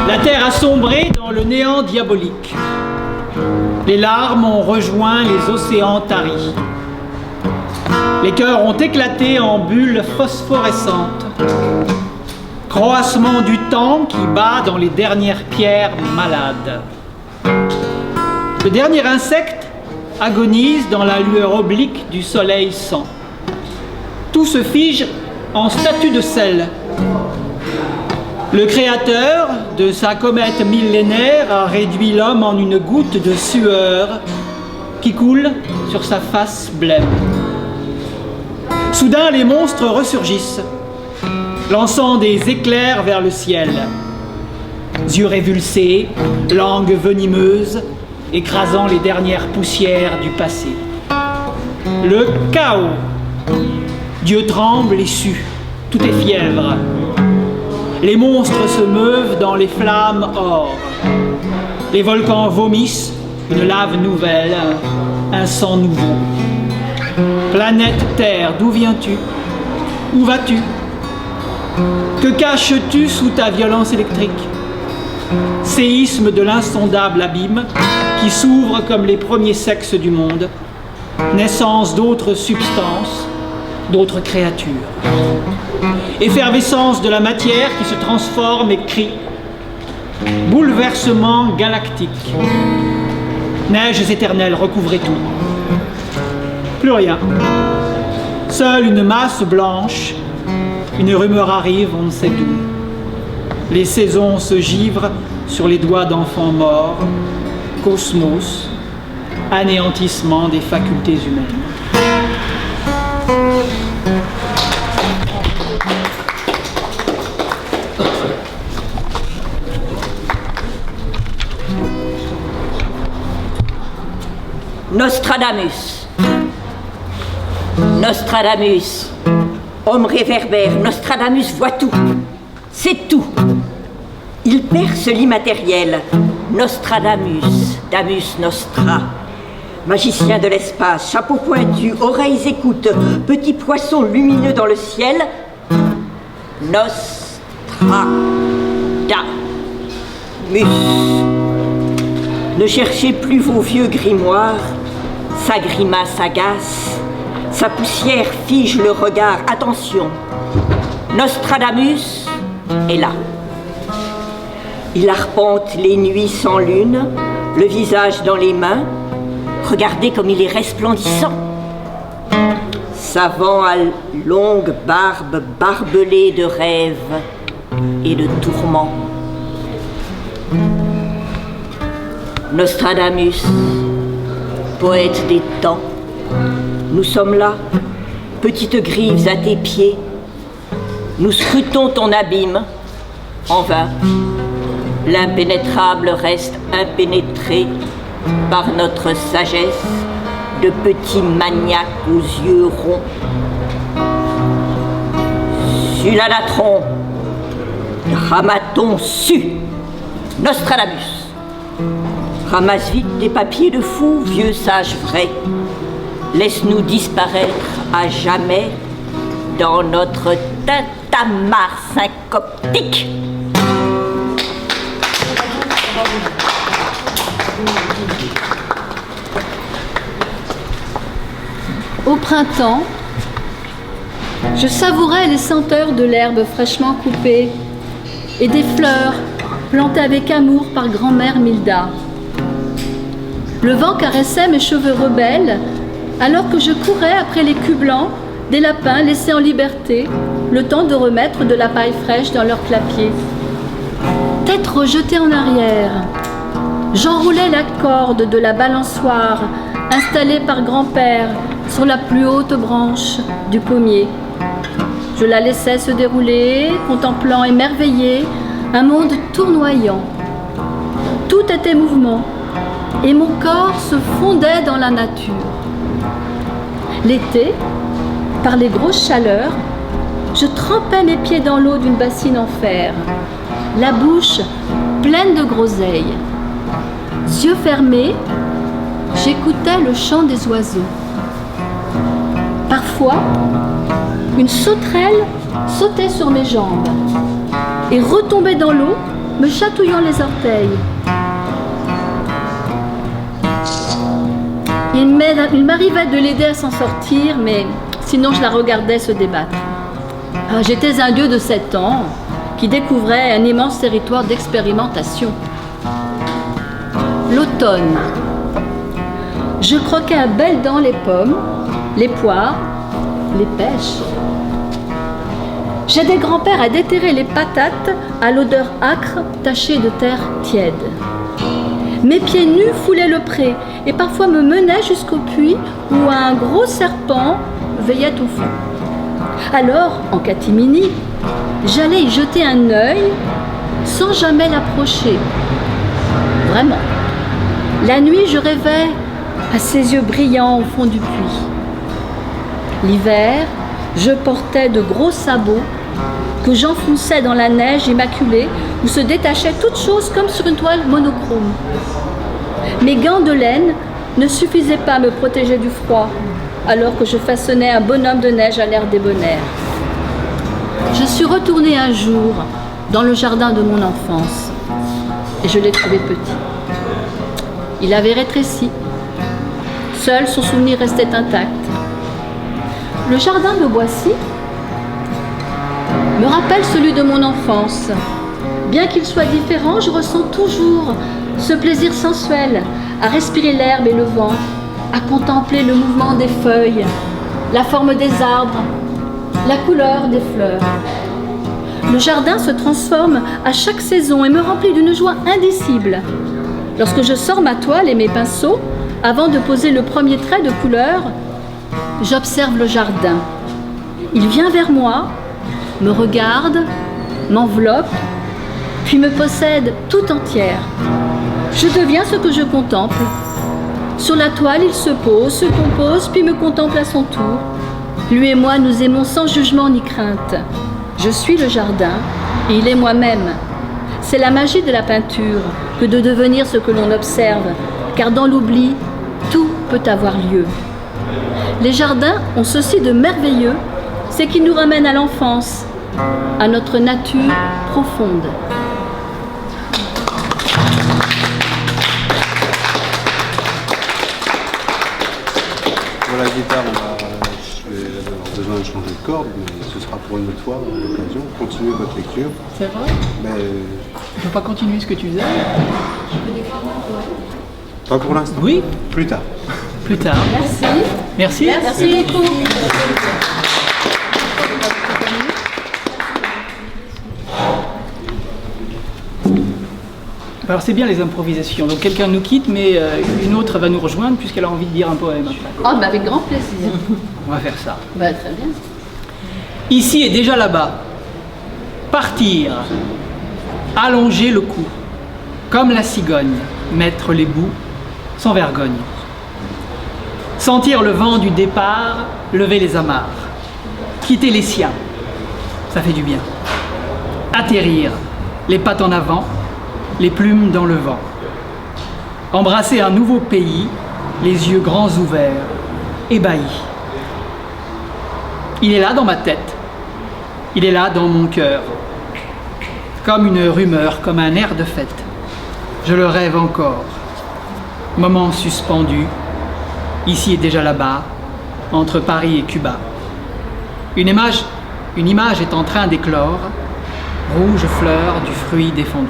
La terre a sombré dans le néant diabolique. Les larmes ont rejoint les océans taris. Les cœurs ont éclaté en bulles phosphorescentes. Croassement du temps qui bat dans les dernières pierres malades. Le dernier insecte agonise dans la lueur oblique du soleil sang. Tout se fige en statue de sel. Le Créateur, de sa comète millénaire, a réduit l'homme en une goutte de sueur qui coule sur sa face blême. Soudain, les monstres ressurgissent, lançant des éclairs vers le ciel. Yeux révulsés, langue venimeuse, écrasant les dernières poussières du passé. Le chaos. Dieu tremble et sue, tout est fièvre. Les monstres se meuvent dans les flammes or. Les volcans vomissent une lave nouvelle, un sang nouveau. Planète Terre, d'où viens-tu? Où vas-tu? Que caches-tu sous ta violence électrique? Séisme de l'insondable abîme qui s'ouvre comme les premiers sexes du monde, naissance d'autres substances, d'autres créatures. Effervescence de la matière qui se transforme et crie. Bouleversement galactique. Neiges éternelles recouvrent tout. Plus rien. Seule une masse blanche. Une rumeur arrive, on ne sait d'où. Les saisons se givrent sur les doigts d'enfants morts. Cosmos. Anéantissement des facultés humaines. Nostradamus. Nostradamus. Homme réverbère, Nostradamus voit tout. C'est tout. Il perce l'immatériel. Nostradamus, Damus Nostra. Magicien de l'espace, chapeau pointu, oreilles écoute, petit poisson lumineux dans le ciel. Nostradamus. Ne cherchez plus vos vieux grimoires, sa grimace agace, sa poussière fige le regard. Attention, Nostradamus est là. Il arpente les nuits sans lune, le visage dans les mains. Regardez comme il est resplendissant. Savant à longue barbe barbelée de rêves et de tourments. Nostradamus, poète des temps, nous sommes là, petites grives à tes pieds. Nous scrutons ton abîme, en vain. L'impénétrable reste impénétré par notre sagesse de petits maniaques aux yeux ronds. Sulalatron, Dramaton su, Nostradamus. Ramasse vite des papiers de fou, vieux sage vrai. Laisse-nous disparaître à jamais dans notre tintamarre syncoptique. Au printemps, je savourais les senteurs de l'herbe fraîchement coupée et des fleurs plantées avec amour par grand-mère Milda. Le vent caressait mes cheveux rebelles alors que je courais après les culs blancs des lapins laissés en liberté, le temps de remettre de la paille fraîche dans leurs clapiers. Tête rejetée en arrière, j'enroulais la corde de la balançoire installée par grand-père sur la plus haute branche du pommier. Je la laissais se dérouler, contemplant émerveillé un monde tournoyant. Tout était mouvement et mon corps se fondait dans la nature. L'été, par les grosses chaleurs, je trempais mes pieds dans l'eau d'une bassine en fer, la bouche pleine de groseilles. Yeux fermés, j'écoutais le chant des oiseaux. Parfois, une sauterelle sautait sur mes jambes et retombait dans l'eau me chatouillant les orteils. Il m'arrivait de l'aider à s'en sortir, mais sinon je la regardais se débattre. J'étais un dieu de 7 ans qui découvrait un immense territoire d'expérimentation. L'automne. Je croquais à belles dents les pommes, les poires, les pêches. J'aidais grand-père à déterrer les patates à l'odeur âcre tachée de terre tiède. Mes pieds nus foulaient le pré et parfois me menaient jusqu'au puits où un gros serpent veillait au fond. Alors, en catimini, j'allais y jeter un œil sans jamais l'approcher. Vraiment. La nuit, je rêvais à ses yeux brillants au fond du puits. L'hiver, je portais de gros sabots que j'enfonçais dans la neige immaculée où se détachaient toutes choses comme sur une toile monochrome. Mes gants de laine ne suffisaient pas à me protéger du froid alors que je façonnais un bonhomme de neige à l'air débonnaire. Je suis retournée un jour dans le jardin de mon enfance et je l'ai trouvé petit. Il avait rétréci. Seul son souvenir restait intact. Le jardin de Boissy me rappelle celui de mon enfance. Bien qu'il soit différent, je ressens toujours ce plaisir sensuel à respirer l'herbe et le vent, à contempler le mouvement des feuilles, la forme des arbres, la couleur des fleurs. Le jardin se transforme à chaque saison et me remplit d'une joie indicible. Lorsque je sors ma toile et mes pinceaux, avant de poser le premier trait de couleur, j'observe le jardin. Il vient vers moi, me regarde, m'enveloppe, puis me possède tout entière. Je deviens ce que je contemple. Sur la toile, il se pose, se compose, puis me contemple à son tour. Lui et moi, nous aimons sans jugement ni crainte. Je suis le jardin et il est moi-même. C'est la magie de la peinture que de devenir ce que l'on observe, car dans l'oubli, tout peut avoir lieu. Les jardins ont ceci de merveilleux, c'est qu'ils nous ramènent à l'enfance, à notre nature profonde. Pour la guitare, je vais avoir besoin de changer de corde, mais ce sera pour une autre fois, à l'occasion. Continuez votre lecture. C'est vrai? Mais Tu peux pas continuer ce que tu faisais? pas pour l'instant. Oui, Plus tard. plus tard. Merci. Merci. Merci beaucoup. Alors c'est bien les improvisations. Donc quelqu'un nous quitte, mais une autre va nous rejoindre puisqu'elle a envie de dire un poème. Avec grand plaisir. On va faire ça. Très bien. Ici et déjà là-bas. Partir. Allonger le cou. Comme la cigogne. Mettre les bouts sans vergogne. Sentir le vent du départ. Lever les amarres. Quitter les siens. Ça fait du bien. Atterrir. Les pattes en avant. Les plumes dans le vent. Embrasser un nouveau pays, les yeux grands ouverts, ébahis. Il est là dans ma tête, il est là dans mon cœur, comme une rumeur, comme un air de fête. Je le rêve encore, moment suspendu, ici et déjà là-bas, entre Paris et Cuba. Une image est en train d'éclore, rouge fleur du fruit défendu.